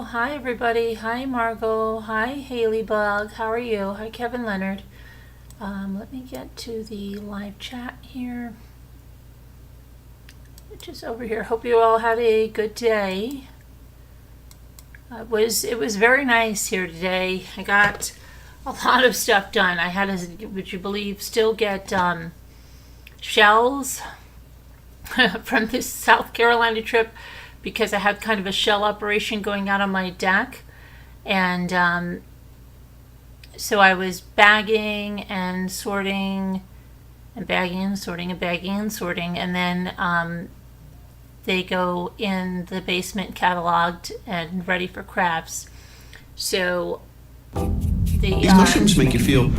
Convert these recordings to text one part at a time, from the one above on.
Hi everybody. Hi Margot. Hi Haley Bug. How are you? Hi Kevin Leonard. Let me get to the live chat here. Just over here. Hope you all had a good day. It was very nice here today. I got a lot of stuff done. I had, would you believe, still get shells from this South Carolina trip because I had kind of a shell operation going out on my deck. And so I was bagging and sorting and bagging and sorting and bagging and sorting. And then they go in the basement cataloged and ready for crafts. So these mushrooms make you feel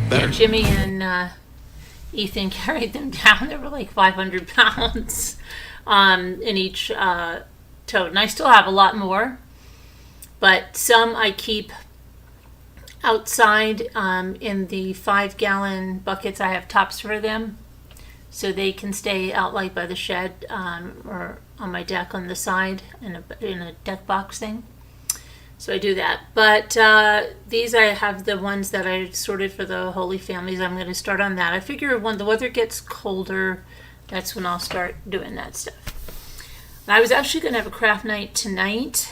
better. Yeah, Jimmy and Ethan carried them down. They were like 500 pounds in each tote. And I still have a lot more, but some I keep outside in the 5-gallon buckets. I have tops for them, so they can stay out like by the shed or on my deck on the side in a deck box thing. So I do that. But these I have the ones that I sorted for the Holy Families. I'm going to start on that. I figure when the weather gets colder, that's when I'll start doing that stuff. And I was actually going to have a craft night tonight,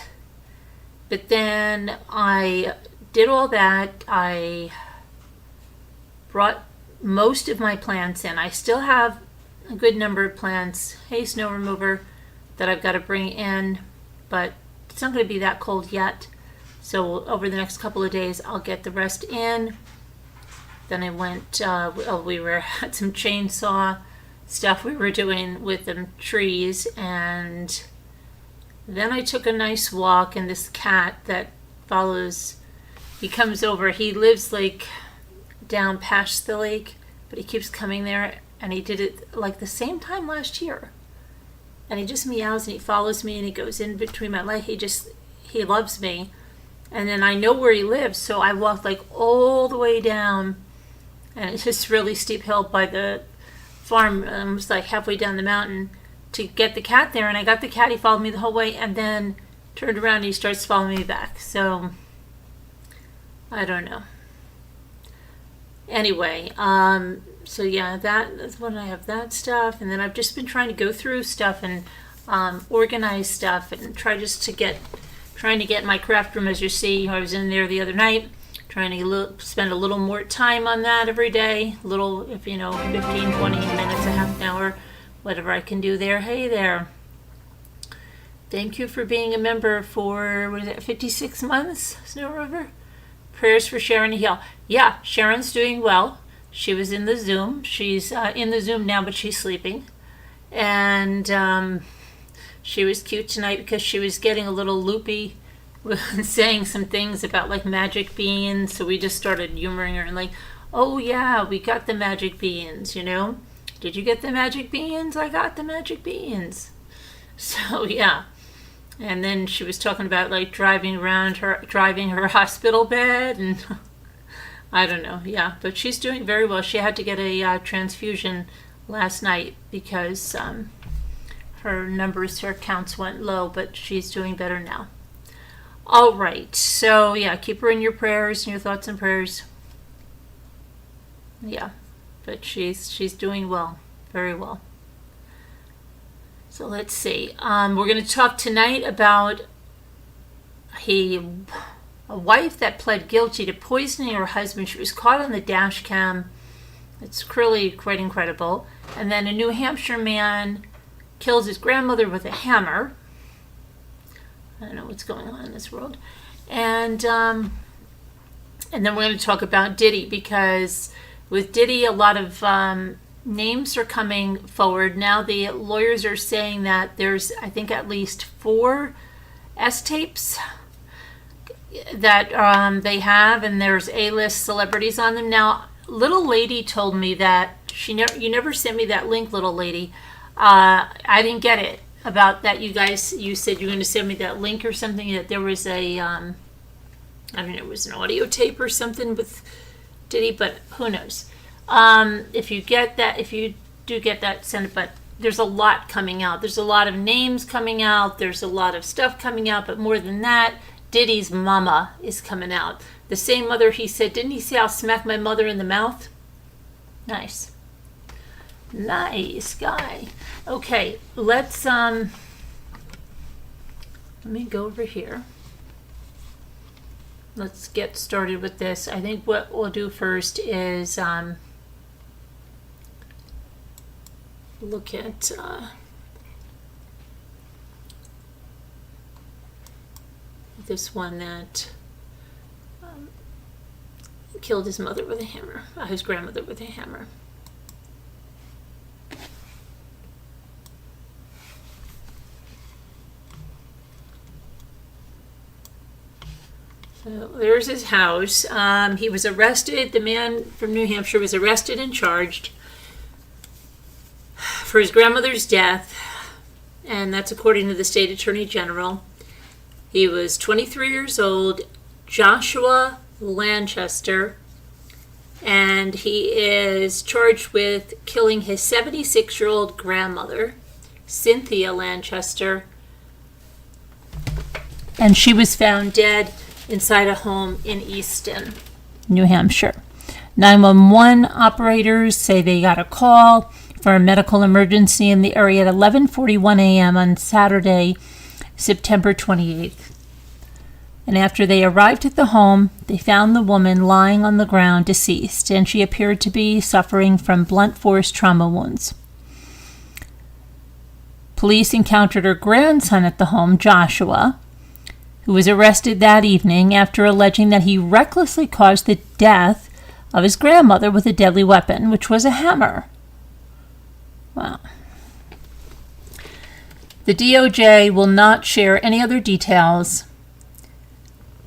but then I did all that. I brought most of my plants in. I still have a good number of plants, hay snow remover, that I've got to bring in, but it's not going to be that cold yet. So over the next couple of days, I'll get the rest in. Then I went, we had some chainsaw stuff we were doing with the trees, and then I took a nice walk, and this cat that follows, he comes over, he lives like down past the lake, but he keeps coming there, and he did it like the same time last year. And he just meows and he follows me and he goes in between my legs. He loves me. And then I know where he lives, so I walked like all the way down, and it's just really steep hill by the farm, almost like halfway down the mountain to get the cat there. And I got the cat, he followed me the whole way, and then turned around and he starts following me back. So I don't know. Anyway, so yeah, that's when I have that stuff. And then I've just been trying to go through stuff and organize stuff and trying to get my craft room. As you see, I was in there the other night trying to spend a little more time on that every day, if 15, 20 minutes, a half an hour, whatever I can do there. Hey there. Thank you for being a member for, 56 months, Snow River? Prayers for Sharon Hill. Yeah, Sharon's doing well. She was in the Zoom. She's in the Zoom now, but she's sleeping. And she was cute tonight because she was getting a little loopy saying some things about like magic beans. So we just started humoring her and like, oh yeah, we got the magic beans, Did you get the magic beans? I got the magic beans. So yeah. And then she was talking about like driving her hospital bed, and I don't know. Yeah, but she's doing very well. She had to get a transfusion last night because her counts went low, but she's doing better now. All right. So yeah, keep her in your prayers and your thoughts and prayers. Yeah, but she's doing well, very well. So let's see. We're going to talk tonight about a wife that pled guilty to poisoning her husband. She was caught on the dash cam. It's really quite incredible. And then a New Hampshire man kills his grandmother with a hammer. I don't know what's going on in this world. And then we're going to talk about Diddy, because with Diddy, a lot of names are coming forward. Now the lawyers are saying that there's, I think, at least 4 S-tapes that they have, and there's A-list celebrities on them. Now, little lady told me that you never sent me that link, little lady. I didn't get it about that. You said you were going to send me that link or something, that there was a I don't know, it was an audio tape or something with Diddy, but who knows. If you do get that, send it. But there's a lot coming out. There's a lot of names coming out. There's a lot of stuff coming out. But more than that, Diddy's mama is coming out. The same mother he said, didn't he say, I'll smack my mother in the mouth? Nice. Nice guy. Okay, let me go over here. Let's get started with this. I think what we'll do first is look at this one that killed his mother with a hammer, his grandmother with a hammer. So there's his house. He was arrested. The man from New Hampshire was arrested and charged for his grandmother's death, and that's according to the state attorney general. He was 23 years old, Joshua Lanchester, and he is charged with killing his 76-year-old grandmother, Cynthia Lanchester, and she was found dead inside a home in Easton, New Hampshire. 911 operators say they got a call for a medical emergency in the area at 11:41 a.m. on Saturday, September 28th. And after they arrived at the home, they found the woman lying on the ground deceased, and she appeared to be suffering from blunt force trauma wounds. Police encountered her grandson at the home, Joshua, who was arrested that evening after alleging that he recklessly caused the death of his grandmother with a deadly weapon, which was a hammer. Wow. The DOJ will not share any other details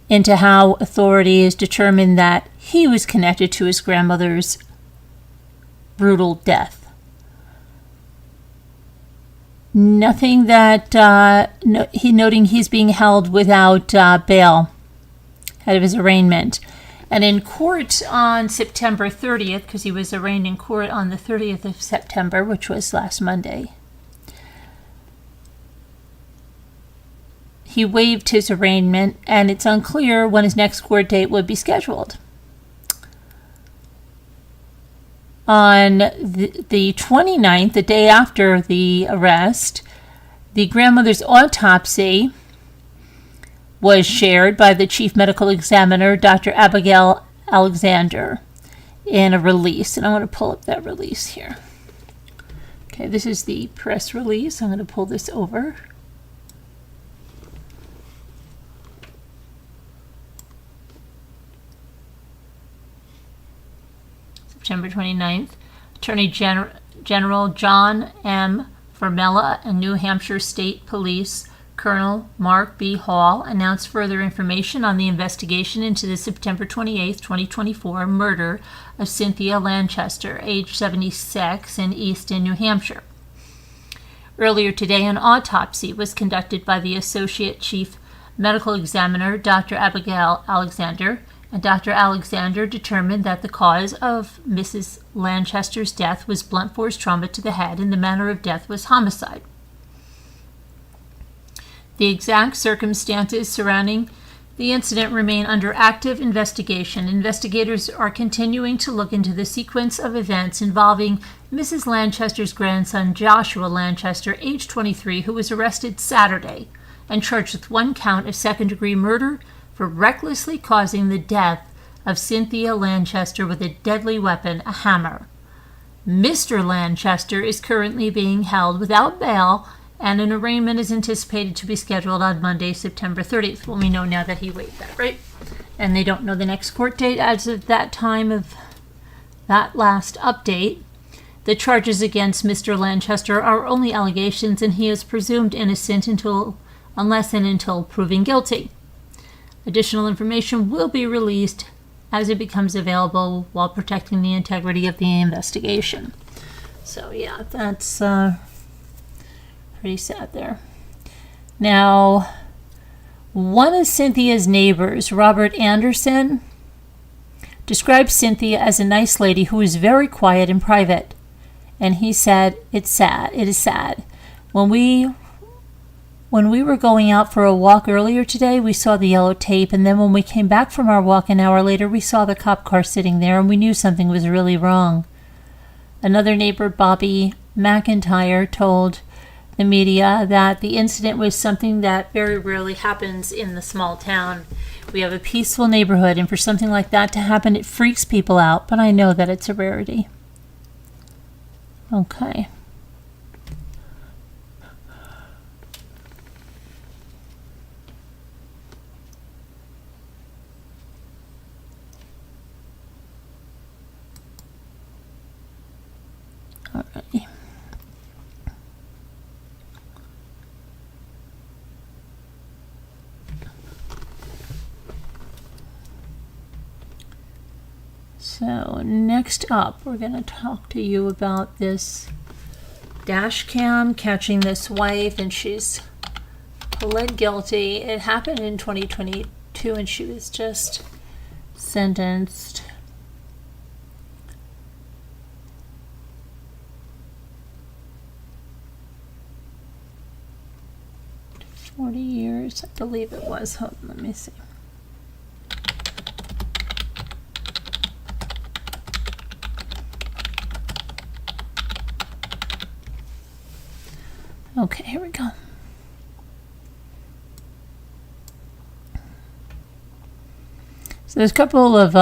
into how authorities determined that he was connected to his grandmother's brutal death. Nothing that, noting he's being held without bail out of his arraignment. And in court on September 30th, because he was arraigned in court on the 30th of September, which was last Monday, he waived his arraignment, and it's unclear when his next court date would be scheduled. On the 29th, the day after the arrest, the grandmother's autopsy was shared by the chief medical examiner, Dr. Abigail Alexander, in a release. And I want to pull up that release here. Okay, this is the press release. I'm going to pull this over. September 29th, Attorney General John M. Formella and New Hampshire State Police Colonel Mark B. Hall announced further information on the investigation into the September 28, 2024 murder of Cynthia Lanchester, age 76, in Easton, New Hampshire. Earlier today, an autopsy was conducted by the Associate Chief Medical Examiner, Dr. Abigail Alexander, and Dr. Alexander determined that the cause of Mrs. Lanchester's death was blunt force trauma to the head, and the manner of death was homicide. The exact circumstances surrounding the incident remain under active investigation. Investigators are continuing to look into the sequence of events involving Mrs. Lanchester's grandson, Joshua Lanchester, age 23, who was arrested Saturday and charged with one count of second-degree murder for recklessly causing the death of Cynthia Lanchester with a deadly weapon, a hammer. Mr. Lanchester is currently being held without bail, and an arraignment is anticipated to be scheduled on Monday, September 30th. Well, we know now that he waived that, right? And they don't know the next court date as of that time of that last update. The charges against Mr. Lanchester are only allegations, and he is presumed innocent unless and until proven guilty. Additional information will be released as it becomes available while protecting the integrity of the investigation. So yeah, that's pretty sad there. Now, one of Cynthia's neighbors, Robert Anderson, described Cynthia as a nice lady who was very quiet and private, and he said, "It's sad. It is sad. When we were going out for a walk earlier today, we saw the yellow tape, and then when we came back from our walk an hour later, we saw the cop car sitting there, and we knew something was really wrong." Another neighbor, Bobby McIntyre, told the media that the incident was something that very rarely happens in the small town. "We have a peaceful neighborhood, and for something like that to happen, it freaks people out, but I know that it's a rarity." Okay. All right. So next up, we're going to talk to you about this dash cam catching this wife, and she's pled guilty. It happened in 2022, and she was just sentenced to 40 years, I believe it was. Hold on, let me see. Okay, here we go. So there's a couple of,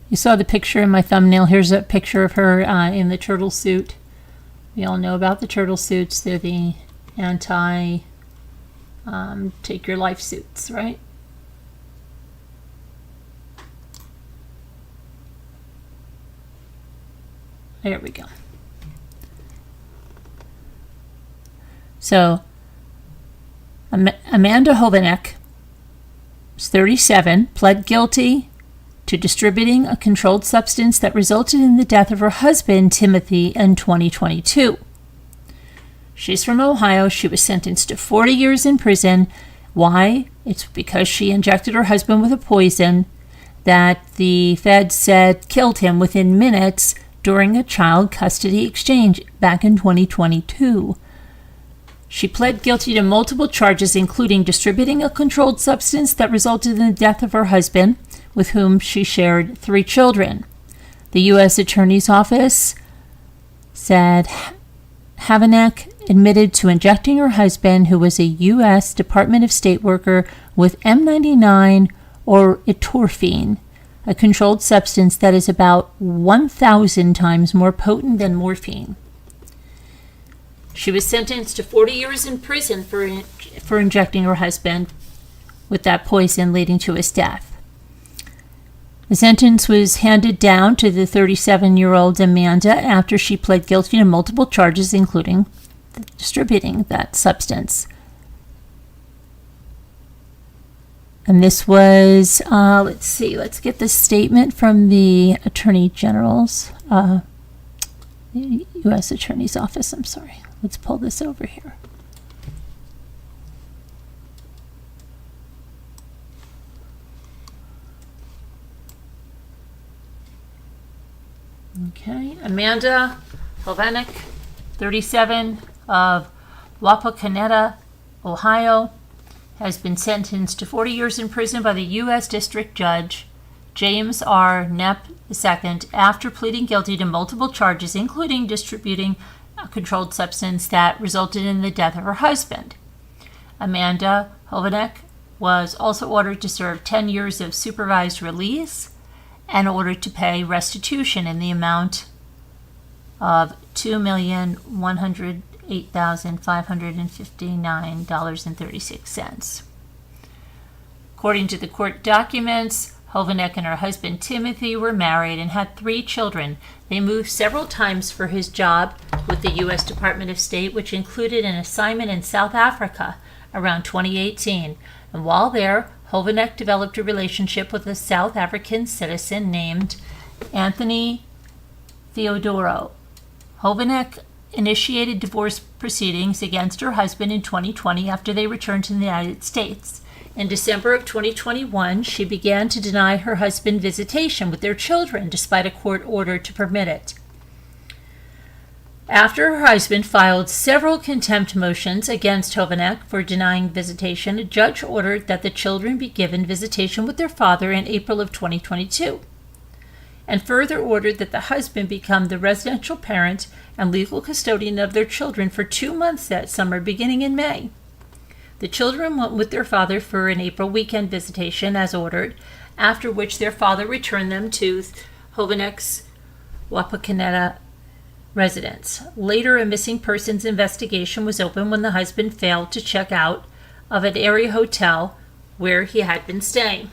you saw the picture in my thumbnail. Here's a picture of her in the turtle suit. We all know about the turtle suits. They're the take your life suits, right? There we go. So, Amanda Hovanek, 37, pled guilty to distributing a controlled substance that resulted in the death of her husband, Timothy, in 2022. She's from Ohio. She was sentenced to 40 years in prison. Why? It's because she injected her husband with a poison that the feds said killed him within minutes during a child custody exchange back in 2022. She pled guilty to multiple charges, including distributing a controlled substance that resulted in the death of her husband, with whom she shared 3 children. The U.S. Attorney's Office said Hovanek admitted to injecting her husband, who was a U.S. Department of State worker, with M99 or etorphine, a controlled substance that is about 1,000 times more potent than morphine. She was sentenced to 40 years in prison for injecting her husband with that poison, leading to his death. The sentence was handed down to the 37-year-old Amanda after she pled guilty to multiple charges, including distributing that substance. And this was, let's get the statement from the Attorney General's, the U.S. Attorney's Office, I'm sorry. Let's pull this over here. Okay, Amanda Hovanek, 37, of Wapakoneta, Ohio, has been sentenced to 40 years in prison by the U.S. District Judge James R. Knapp II after pleading guilty to multiple charges, including distributing a controlled substance that resulted in the death of her husband. Amanda Hovanek was also ordered to serve 10 years of supervised release and ordered to pay restitution in the amount of $2,108,559.36. According to the court documents, Hovanek and her husband Timothy were married and had 3 children. They moved several times for his job with the U.S. Department of State, which included an assignment in South Africa around 2018. And while there, Hovanek developed a relationship with a South African citizen named Anthony Theodoro. Hovanek initiated divorce proceedings against her husband in 2020 after they returned to the United States. In December of 2021, she began to deny her husband visitation with their children despite a court order to permit it. After her husband filed several contempt motions against Hovanek for denying visitation, a judge ordered that the children be given visitation with their father in April of 2022, and further ordered that the husband become the residential parent and legal custodian of their children for 2 months that summer, beginning in May. The children went with their father for an April weekend visitation as ordered, after which their father returned them to Hovanek's Wapakoneta residence. Later, a missing persons investigation was opened when the husband failed to check out of an area hotel where he had been staying.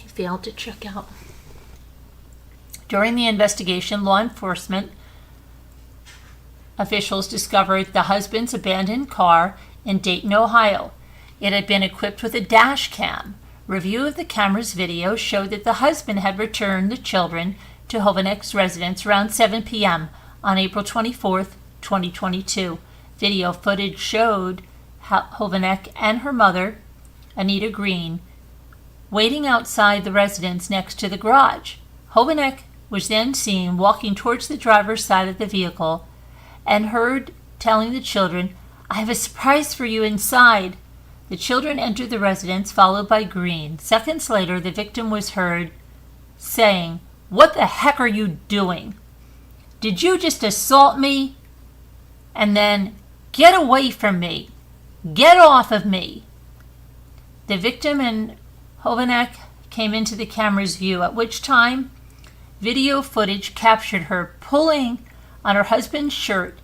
He failed to check out. During the investigation, law enforcement officials discovered the husband's abandoned car in Dayton, Ohio. It had been equipped with a dash cam. Review of the camera's video showed that the husband had returned the children to Hovanek's residence around 7 p.m. on April 24, 2022. Video footage showed Hovanek and her mother, Anita Green, waiting outside the residence next to the garage. Hovanek was then seen walking towards the driver's side of the vehicle and heard telling the children, "I have a surprise for you inside." The children entered the residence, followed by Green. Seconds later, the victim was heard saying, "What the heck are you doing? Did you just assault me?" And then, "Get away from me. Get off of me." The victim and Hovanek came into the camera's view, at which time video footage captured her pulling on her husband's shirt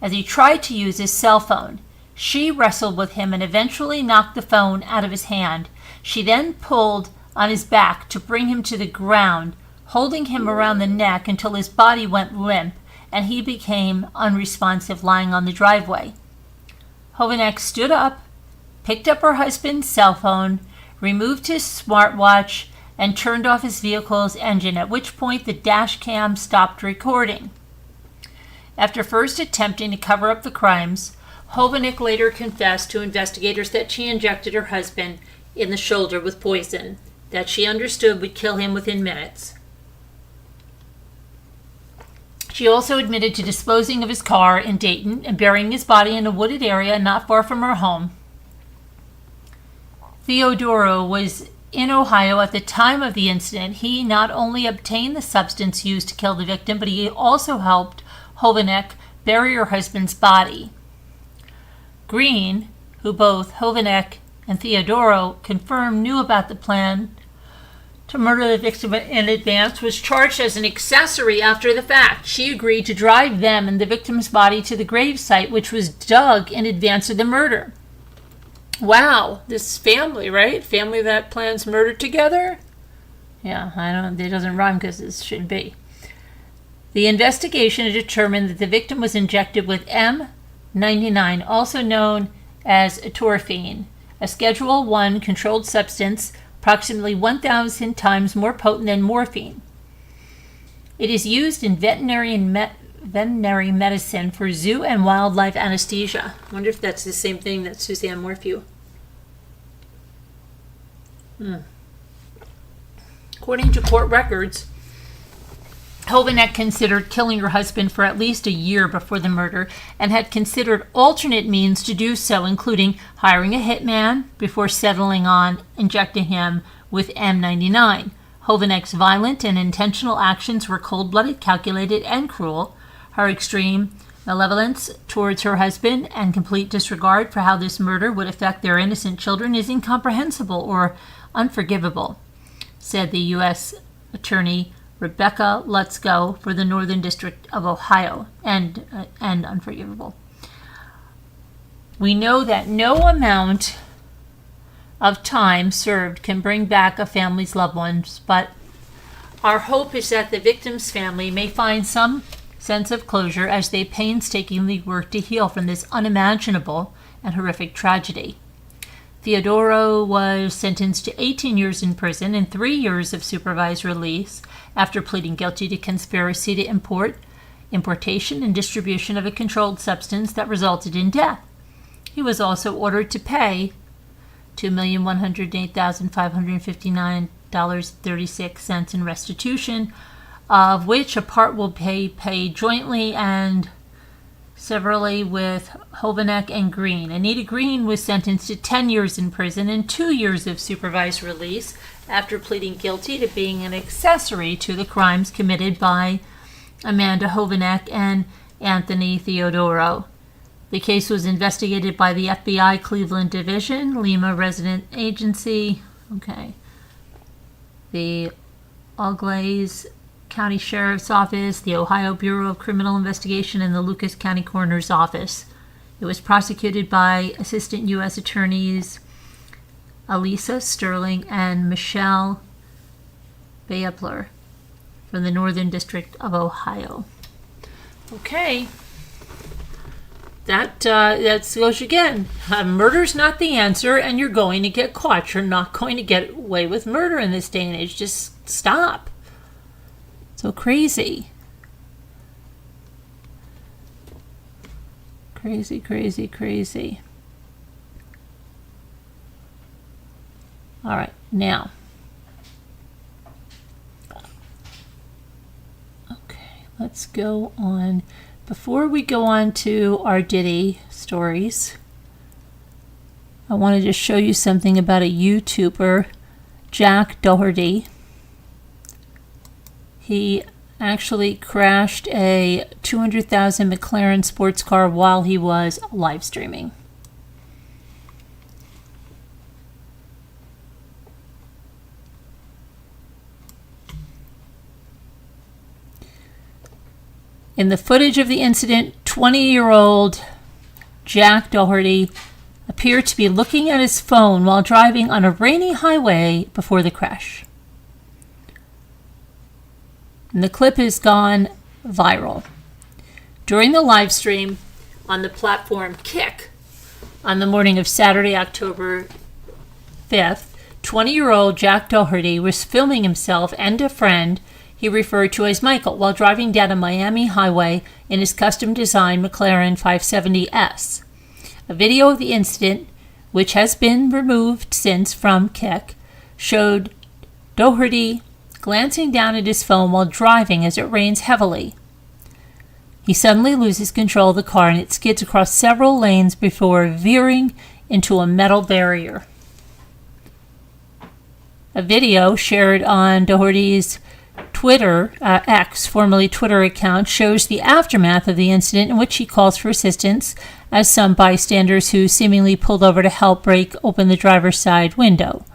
as he tried to use his cell phone. She wrestled with him and eventually knocked the phone out of his hand. She then pulled on his back to bring him to the ground, holding him around the neck until his body went limp and he became unresponsive, lying on the driveway. Hovanek stood up, picked up her husband's cell phone, removed his smartwatch, and turned off his vehicle's engine, at which point the dash cam stopped recording. After first attempting to cover up the crimes, Hovanek later confessed to investigators that she injected her husband in the shoulder with poison that she understood would kill him within minutes. She also admitted to disposing of his car in Dayton and burying his body in a wooded area not far from her home. Theodoro was in Ohio at the time of the incident. He not only obtained the substance used to kill the victim, but he also helped Hovanek bury her husband's body. Green, who both Hovanek and Theodoro confirmed knew about the plan to murder the victim in advance, was charged as an accessory after the fact. She agreed to drive them and the victim's body to the gravesite, which was dug in advance of the murder. Wow, this family, right? Family that plans murder together? Yeah, it doesn't rhyme because it should be. The investigation determined that the victim was injected with M99, also known as atorphine, a Schedule I controlled substance approximately 1,000 times more potent than morphine. It is used in veterinary medicine for zoo and wildlife anesthesia. I wonder if that's the same thing that Suzanne Morphew. According to court records, Hovanek considered killing her husband for at least a year before the murder and had considered alternate means to do so, including hiring a hitman before settling on injecting him with M99. Hovanek's violent and intentional actions were cold-blooded, calculated, and cruel. Her extreme malevolence towards her husband and complete disregard for how this murder would affect their innocent children is incomprehensible or unforgivable, said the U.S. Attorney Rebecca Lutzko for the Northern District of Ohio, and unforgivable. We know that no amount of time served can bring back a family's loved ones, but our hope is that the victim's family may find some sense of closure as they painstakingly work to heal from this unimaginable and horrific tragedy. Theodoro was sentenced to 18 years in prison and 3 years of supervised release after pleading guilty to conspiracy to importation and distribution of a controlled substance that resulted in death. He was also ordered to pay $2,108,559.36 in restitution of which a part will be paid jointly and severally with Hovanek and Green. Anita Green was sentenced to 10 years in prison and 2 years of supervised release after pleading guilty to being an accessory to the crimes committed by Amanda Hovanek and Anthony Theodoro. The case was investigated by the FBI Cleveland Division, Lima Resident Agency, the Auglaize County Sheriff's Office, the Ohio Bureau of Criminal Investigation, and the Lucas County Coroner's Office. It was prosecuted by Assistant U.S. Attorneys Alisa Sterling and Michelle Beapler from the Northern District of Ohio. Okay. That goes again. Murder's not the answer, and you're going to get caught. You're not going to get away with murder in this day and age. Just stop. So crazy. Crazy, crazy, crazy. All right, now. Okay, let's go on. Before we go on to our Diddy stories, I want to just show you something about a YouTuber, Jack Doherty. He actually crashed a $200,000 McLaren sports car while he was live streaming. In the footage of the incident, 20-year-old Jack Doherty appeared to be looking at his phone while driving on a rainy highway before the crash. And the clip has gone viral. During the live stream on the platform Kick on the morning of Saturday, October 5th, 20-year-old Jack Doherty was filming himself and a friend he referred to as Michael while driving down a Miami highway in his custom-designed McLaren 570S. A video of the incident, which has been removed since from Kick, showed Doherty glancing down at his phone while driving as it rains heavily. He suddenly loses control of the car and it skids across several lanes before veering into a metal barrier. A video shared on Doherty's Twitter, X, formerly Twitter account, shows the aftermath of the incident in which he calls for assistance as some bystanders who seemingly pulled over to help break open the driver's side window.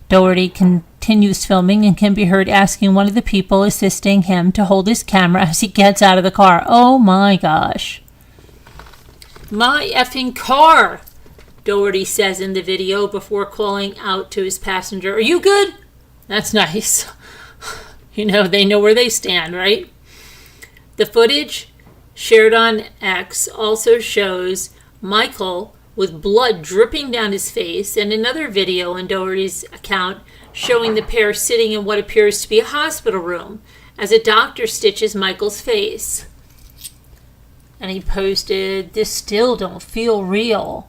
Doherty continues filming and can be heard asking one of the people assisting him to hold his camera as he gets out of the car. Oh my gosh. My effing car, Doherty says in the video before calling out to his passenger. Are you good? That's nice. You know, they know where they stand, right? The footage shared on X also shows Michael with blood dripping down his face, and another video on Doherty's account showing the pair sitting in what appears to be a hospital room as a doctor stitches Michael's face. And he posted, "This still don't feel real."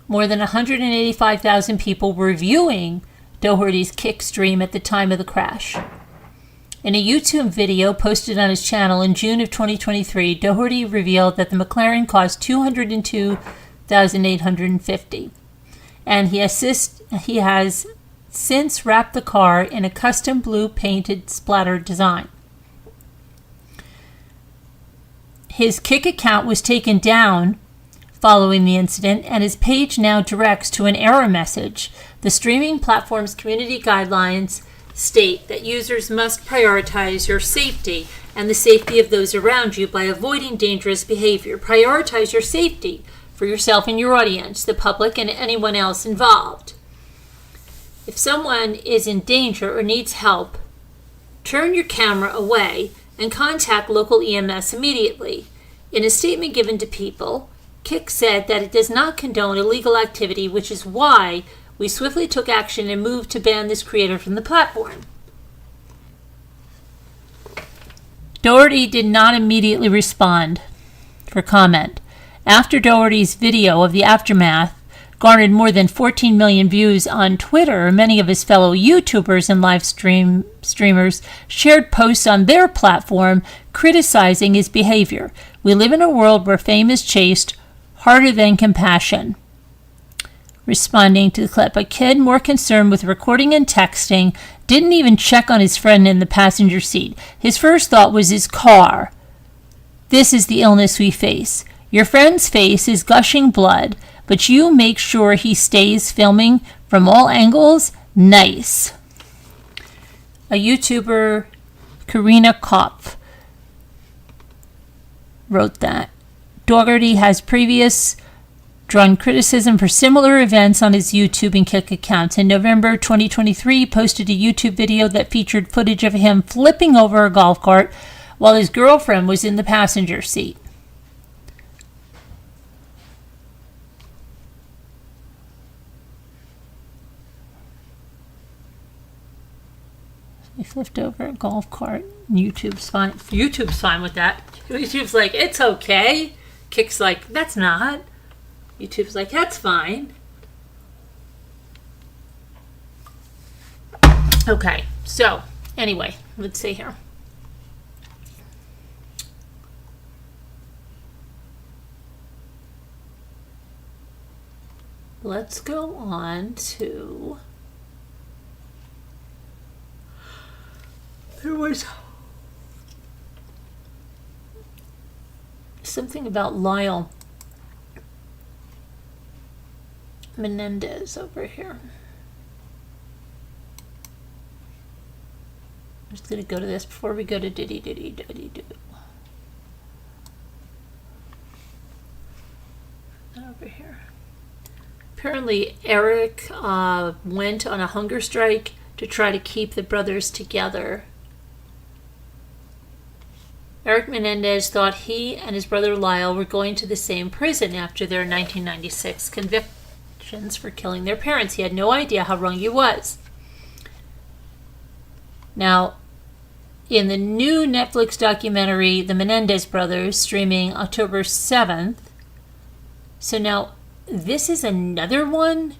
More than 185,000 people were viewing Doherty's Kick stream at the time of the crash. In a YouTube video posted on his channel in June of 2023, Doherty revealed that the McLaren cost $202,850, and he has since wrapped the car in a custom blue painted splatter design. His Kick account was taken down following the incident, and his page now directs to an error message. The streaming platform's community guidelines state that users must prioritize your safety and the safety of those around you by avoiding dangerous behavior. Prioritize your safety for yourself and your audience, the public, and anyone else involved. If someone is in danger or needs help, turn your camera away and contact local EMS immediately. In a statement given to People, Kick said that it does not condone illegal activity, which is why we swiftly took action and moved to ban this creator from the platform. Doherty did not immediately respond for comment. After Doherty's video of the aftermath, garnered more than 14 million views on Twitter. Many of his fellow YouTubers and live streamers shared posts on their platform criticizing his behavior. We live in a world where fame is chased harder than compassion. Responding to the clip, a kid more concerned with recording and texting didn't even check on his friend in the passenger seat. His first thought was his car. This is the illness we face. Your friend's face is gushing blood, but you make sure he stays filming from all angles? Nice. A YouTuber, Karina Kopf, wrote that. Dougherty has previous drawn criticism for similar events on his YouTube and Kick accounts. In November 2023, he posted a YouTube video that featured footage of him flipping over a golf cart while his girlfriend was in the passenger seat. He flipped over a golf cart. YouTube's fine. YouTube's fine with that. YouTube's like, it's okay. Kick's like, that's not. YouTube's like, that's fine. Okay, so anyway, let's see here. Let's go on to... There was something about Lyle Menendez over here. I'm just going to go to this before we go to Diddy Do. Over here. Apparently, Eric went on a hunger strike to try to keep the brothers together. Eric Menendez thought he and his brother Lyle were going to the same prison after their 1996 convictions for killing their parents. He had no idea how wrong he was. Now, in the new Netflix documentary, The Menendez Brothers, streaming October 7th, so now this is another one?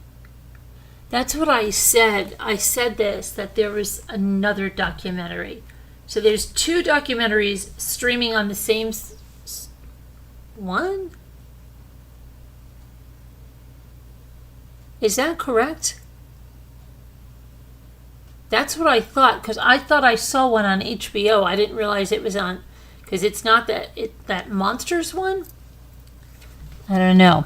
That's what I said. I said this, that there was another documentary. So there's two documentaries streaming on the same one? Is that correct? That's what I thought, because I thought I saw one on HBO. I didn't realize it was on, because it's not that Monsters one? I don't know.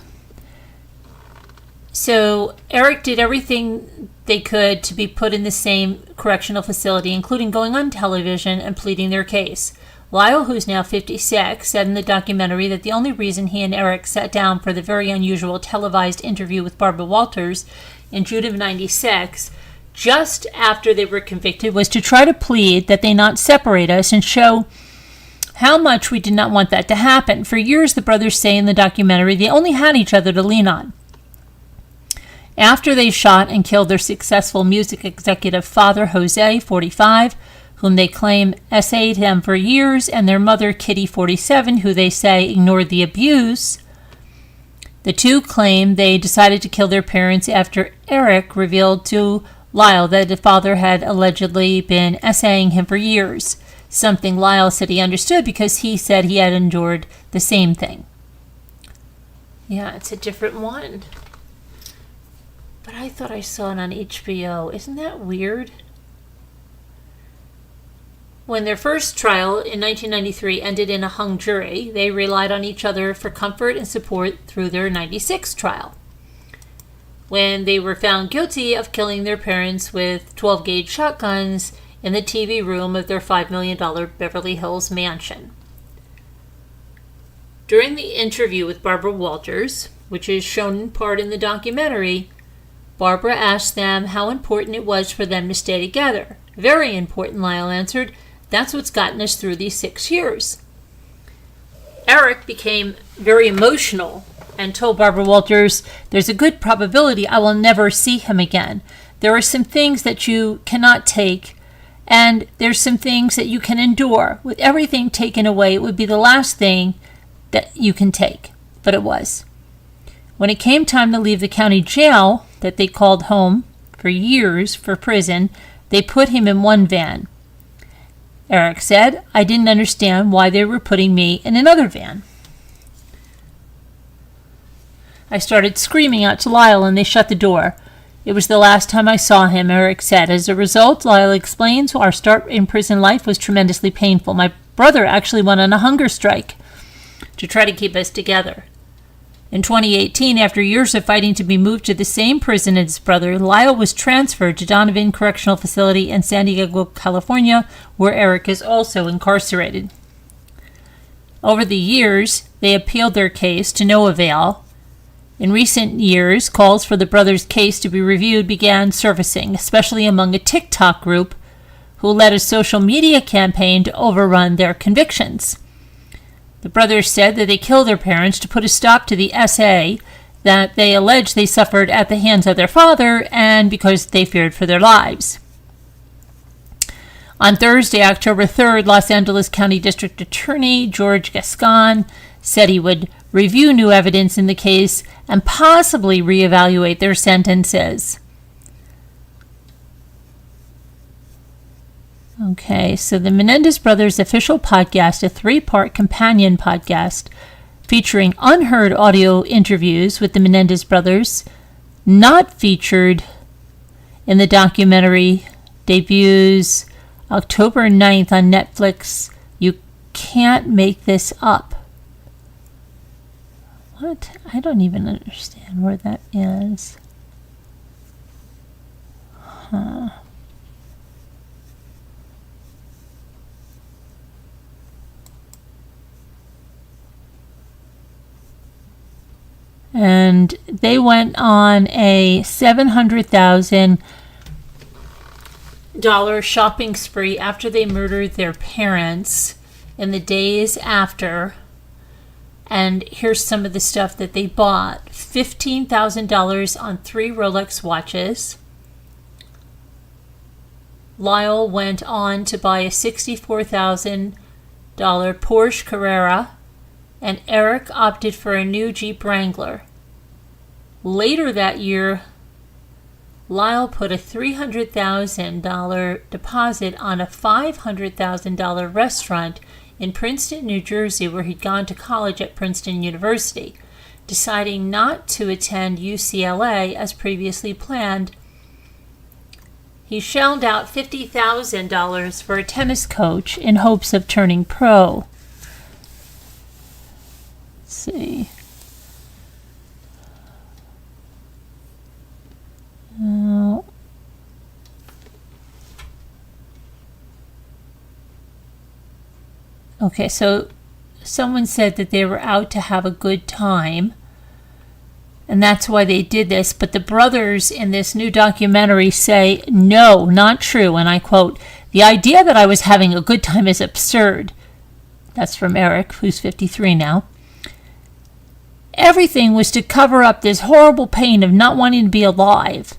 So Eric did everything they could to be put in the same correctional facility, including going on television and pleading their case. Lyle, who's now 56, said in the documentary that the only reason he and Eric sat down for the very unusual televised interview with Barbara Walters in June of '96, just after they were convicted, was to try to plead that they not separate us and show how much we did not want that to happen. For years, the brothers say in the documentary, they only had each other to lean on. After they shot and killed their successful music executive father, Jose, 45, whom they claim essayed him for years, and their mother, Kitty, 47, who they say ignored the abuse, the two claim they decided to kill their parents after Eric revealed to Lyle that the father had allegedly been essaying him for years, something Lyle said he understood because he said he had endured the same thing. Yeah, it's a different one. But I thought I saw it on HBO. Isn't that weird? When their first trial in 1993 ended in a hung jury, they relied on each other for comfort and support through their 96 trial, when they were found guilty of killing their parents with 12-gauge shotguns in the TV room of their $5 million Beverly Hills mansion. During the interview with Barbara Walters, which is shown in part in the documentary, Barbara asked them how important it was for them to stay together. Very important, Lyle answered. That's what's gotten us through these 6 years. Eric became very emotional and told Barbara Walters, there's a good probability I will never see him again. There are some things that you cannot take, and there's some things that you can endure. With everything taken away, it would be the last thing that you can take. But it was. When it came time to leave the county jail that they called home for years for prison, they put him in one van. Eric said, "I didn't understand why they were putting me in another van. I started screaming out to Lyle and they shut the door. It was the last time I saw him," Eric said. As a result, Lyle explains, "Our start in prison life was tremendously painful. My brother actually went on a hunger strike to try to keep us together." In 2018, after years of fighting to be moved to the same prison as his brother, Lyle was transferred to Donovan Correctional Facility in San Diego, California, where Eric is also incarcerated. Over the years, they appealed their case to no avail. In recent years, calls for the brothers' case to be reviewed began surfacing, especially among a TikTok group who led a social media campaign to overrun their convictions. The brothers said that they killed their parents to put a stop to the SA that they alleged they suffered at the hands of their father and because they feared for their lives. On Thursday, October 3rd, Los Angeles County District Attorney George Gascon said he would review new evidence in the case and possibly reevaluate their sentences. Okay, so the Menendez Brothers official podcast, a 3-part companion podcast featuring unheard audio interviews with the Menendez brothers, not featured in the documentary, debuts October 9th on Netflix. You can't make this up. What? I don't even understand where that is. Huh. And they went on a $700,000 shopping spree after they murdered their parents in the days after. And here's some of the stuff that they bought. $15,000 on 3 Rolex watches. Lyle went on to buy a $64,000 Porsche Carrera, and Eric opted for a new Jeep Wrangler. Later that year, Lyle put a $300,000 deposit on a $500,000 restaurant in Princeton, New Jersey, where he'd gone to college at Princeton University. Deciding not to attend UCLA as previously planned, he shelled out $50,000 for a tennis coach in hopes of turning pro. Let's see. Okay, so someone said that they were out to have a good time, and that's why they did this. But the brothers in this new documentary say, "No, not true." And I quote, "The idea that I was having a good time is absurd." That's from Eric, who's 53 now. "Everything was to cover up this horrible pain of not wanting to be alive."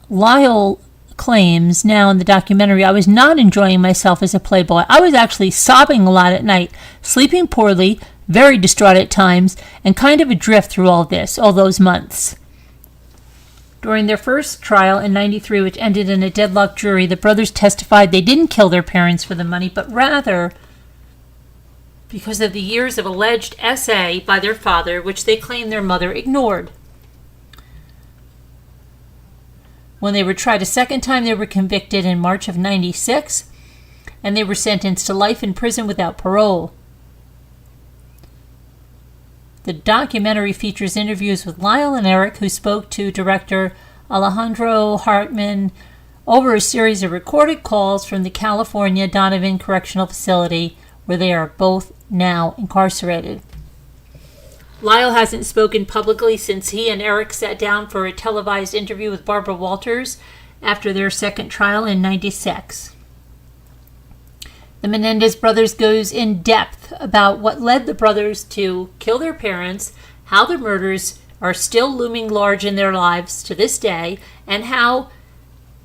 Lyle claims now in the documentary, "I was not enjoying myself as a playboy. I was actually sobbing a lot at night, sleeping poorly, very distraught at times, and kind of adrift through all those months." During their first trial in '93, which ended in a deadlocked jury, the brothers testified they didn't kill their parents for the money, but rather because of the years of alleged SA by their father, which they claim their mother ignored. When they were tried a second time, they were convicted in March of '96, and they were sentenced to life in prison without parole. The documentary features interviews with Lyle and Eric, who spoke to director Alejandro Hartman over a series of recorded calls from the California Donovan Correctional Facility, where they are both now incarcerated. Lyle hasn't spoken publicly since he and Eric sat down for a televised interview with Barbara Walters after their second trial in '96. The Menendez brothers goes in depth about what led the brothers to kill their parents, how the murders are still looming large in their lives to this day, and how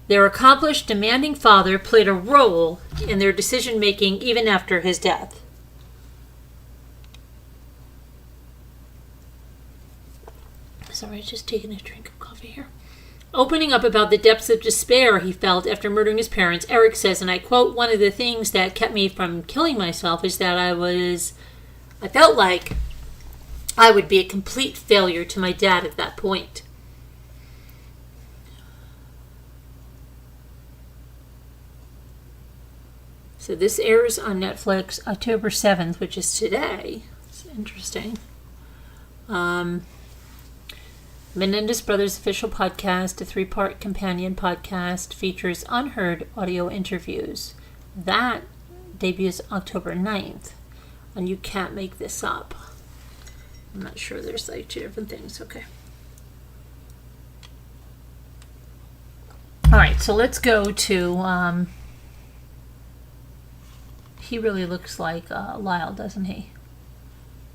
their accomplished, demanding father played a role in their decision-making even after his death. Sorry, just taking a drink of coffee here. Opening up about the depths of despair he felt after murdering his parents, Eric says, and I quote, "One of the things that kept me from killing myself is that I felt like I would be a complete failure to my dad at that point." So this airs on Netflix October 7th, which is today. It's interesting. Menendez Brothers official podcast, a 3-part companion podcast, features unheard audio interviews. That debuts October 9th. And you can't make this up. I'm not sure, there's like 2 different things. Okay. All right, so let's go to, he really looks like Lyle, doesn't he?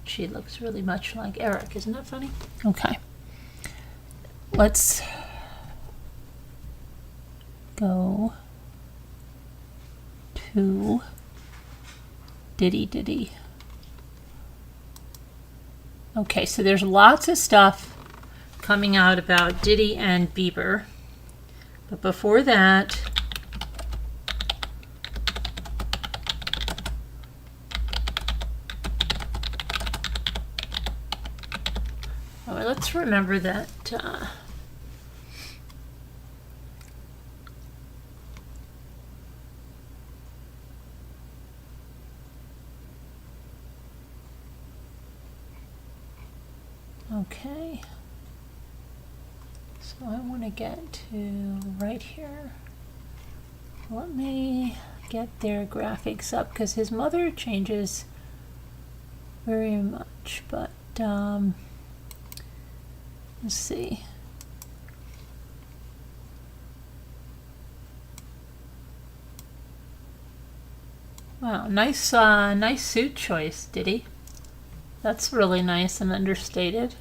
She looks really much like Eric. Isn't that funny? Okay. Let's go to Diddy. Okay, so there's lots of stuff coming out about Diddy and Bieber. But before that, let's remember that okay, so I want to get to right here. Let me get their graphics up because his mother changes very much, but let's see. Wow, nice suit choice, Diddy. That's really nice and understated.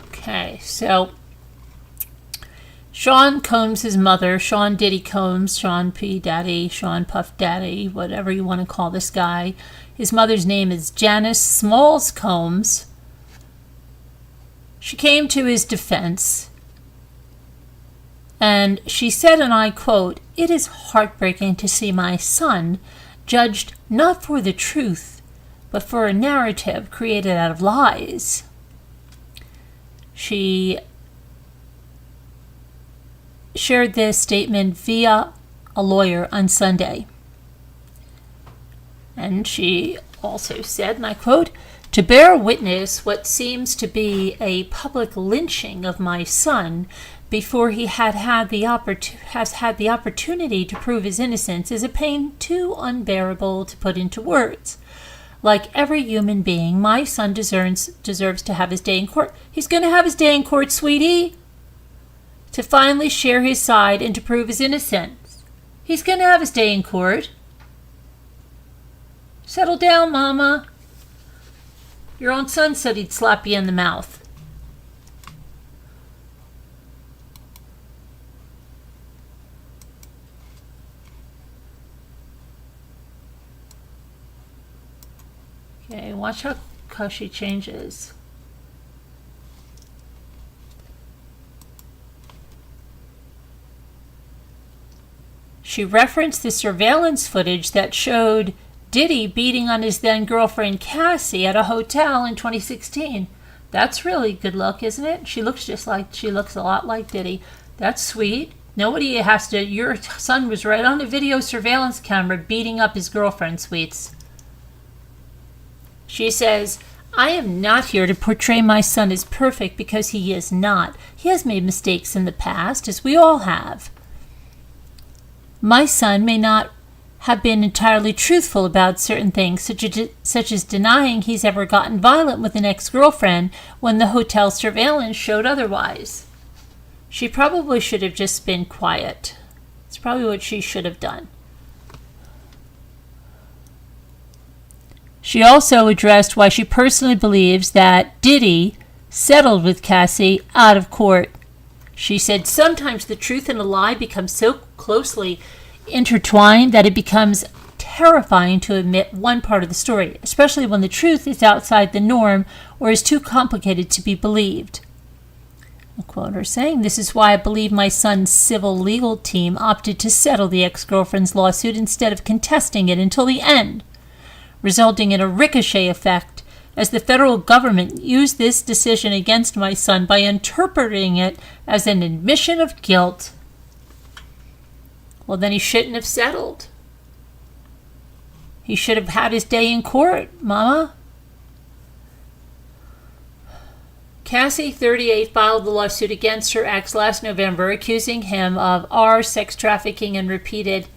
Okay, so Sean Combs' mother, Sean Diddy Combs, Sean P. Daddy, Sean Puff Daddy, whatever you want to call this guy. His mother's name is Janice Smalls Combs. She came to his defense and she said, and I quote, "It is heartbreaking to see my son judged not for the truth, but for a narrative created out of lies." She shared this statement via a lawyer on Sunday. And she also said, and I quote, "To bear witness what seems to be a public lynching of my son before he has had the opportunity to prove his innocence is a pain too unbearable to put into words. Like every human being, my son deserves to have his day in court." He's going to have his day in court, sweetie. To finally share his side and to prove his innocence. He's going to have his day in court. Settle down, Mama. Your own son said he'd slap you in the mouth. Okay, watch how she changes. She referenced the surveillance footage that showed Diddy beating on his then-girlfriend Cassie at a hotel in 2016. That's really good look, isn't it? She looks a lot like Diddy. That's sweet. Nobody has to. Your son was right on the video surveillance camera beating up his girlfriend, sweets. She says, "I am not here to portray my son as perfect because he is not. He has made mistakes in the past, as we all have. My son may not have been entirely truthful about certain things, such as denying he's ever gotten violent with an ex-girlfriend when the hotel surveillance showed otherwise. She probably should have just been quiet. It's probably what she should have done." She also addressed why she personally believes that Diddy settled with Cassie out of court. She said, sometimes the truth and a lie become so closely intertwined that it becomes terrifying to admit one part of the story, especially when the truth is outside the norm or is too complicated to be believed. I'll quote her saying, this is why I believe my son's civil legal team opted to settle the ex-girlfriend's lawsuit instead of contesting it until the end, resulting in a ricochet effect as the federal government used this decision against my son by interpreting it as an admission of guilt. Well, then he shouldn't have settled. He should have had his day in court, Mama. Cassie, 38, filed the lawsuit against her ex last November, accusing him of sex trafficking and repeated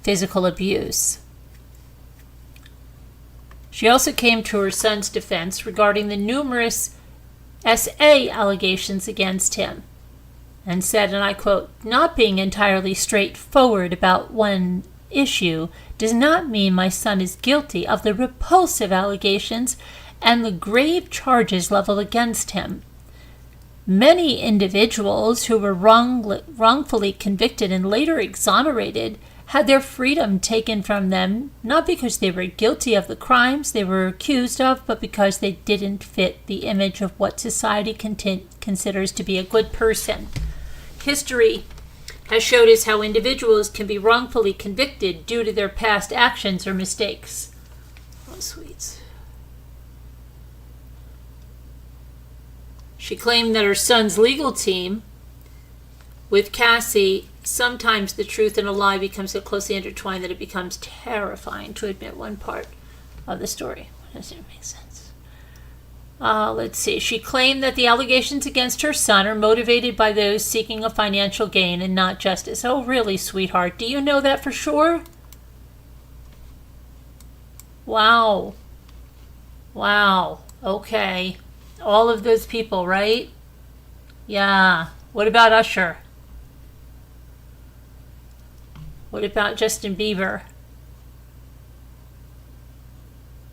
physical abuse. She also came to her son's defense regarding the numerous SA allegations against him and said, and I quote, not being entirely straightforward about one issue does not mean my son is guilty of the repulsive allegations and the grave charges leveled against him. Many individuals who were wrongfully convicted and later exonerated had their freedom taken from them, not because they were guilty of the crimes they were accused of, but because they didn't fit the image of what society considers to be a good person. History has showed us how individuals can be wrongfully convicted due to their past actions or mistakes. Oh, sweets. She claimed that her son's legal team, with Cassie, sometimes the truth and a lie become so closely intertwined that it becomes terrifying to admit one part of the story. Doesn't make sense. Let's see. She claimed that the allegations against her son are motivated by those seeking a financial gain and not justice. Oh, really, sweetheart? Do you know that for sure? Wow. Wow. Okay. All of those people, right? Yeah. What about Usher? What about Justin Bieber?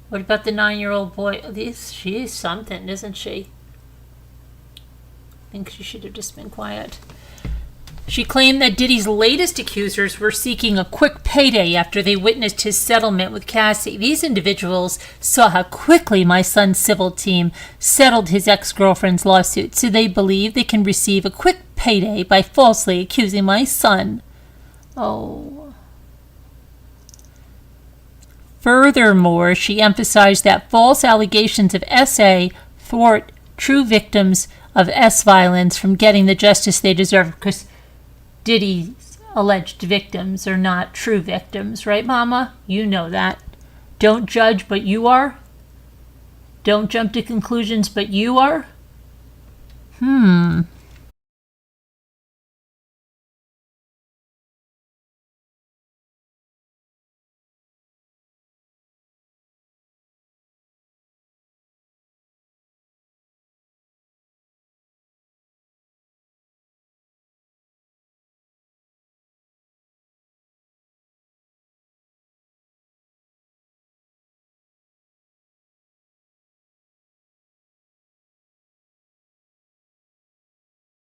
What about the 9-year-old boy? She is something, isn't she? I think she should have just been quiet. She claimed that Diddy's latest accusers were seeking a quick payday after they witnessed his settlement with Cassie. These individuals saw how quickly my son's civil team settled his ex-girlfriend's lawsuit, so they believe they can receive a quick payday by falsely accusing my son. Oh. Furthermore, she emphasized that false allegations of SA thwart true victims of S violence from getting the justice they deserve, because Diddy's alleged victims are not true victims, right, Mama? You know that. Don't judge, but you are. Don't jump to conclusions, but you are.